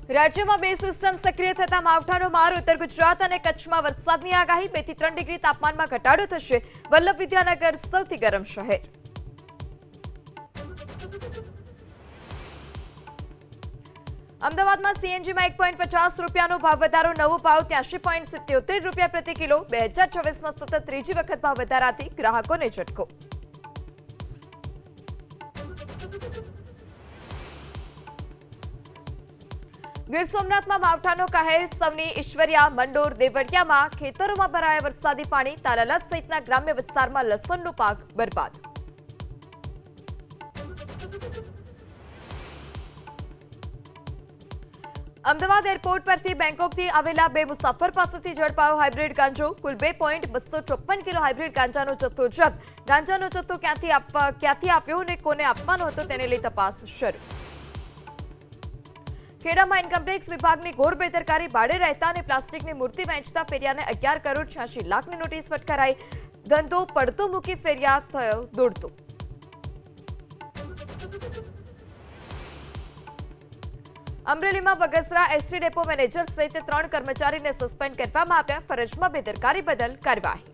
રાજ્યમાં બે સિસ્ટમ સક્રિય થતા માવઠાનો માર ઉત્તર ગુજરાત અને કચ્છમાં વરસાદની આગાહી 2 થી 3 ડિગ્રી તાપમાનમાં ઘટાડો થશે વલ્લભ વિદ્યાનગર સૌથી ગરમ શહેર અમદાવાદમાં સીએનજીમાં 1.50 રૂપિયાનો ભાવ વધારો નવો ભાવ 83.77 રૂપિયા પ્રતિ કિલો 2026માં સતત ત્રીજી વખત ભાવ વધારાથી ગ્રાહકોને ઝટકો ગીર સોમનાથમાં માવઠાનો કહેર સવની ઈશ્વરિયા મંડોર દેવળિયામાં ખેતરોમાં ભરાયા વરસાદી પાણી તાલાલા સહિતના ગ્રામ્ય વિસ્તારમાં લસણનો પાક બરબાદ અમદાવાદ એરપોર્ટ પરથી બેંકોકથી આવેલા બે મુસાફર પાસેથી ઝડપાયો હાઇબ્રિડ ગાંજો કુલ 2.254 કિલો હાઇબ્રિડ ગાંજાનો જથ્થો જપ્ત ગાંજાનો જથ્થો ક્યાંથી આપ્યો અને કોને આપવાનો હતો તેને લઈ તપાસ શરૂ ખેડામાં ઇન્કમટેક્સ વિભાગની ઘોર બેદરકારી ભાડે રહેતા અને પ્લાસ્ટિકની મૂર્તિ વેચતા ફેરિયાને 11 કરોડ 86 લાખની નોટિસ ફટકારાઈ ધંધો પડતો મૂકી ફેરિયા થયો દોડતો અમરેલીમાં બગસરા એસટી ડેપો મેનેજર સહિત 3 કર્મચારીને સસ્પેન્ડ કરવામાં આવ્યા ફરજમાં બેદરકારી બદલ કાર્યવાહી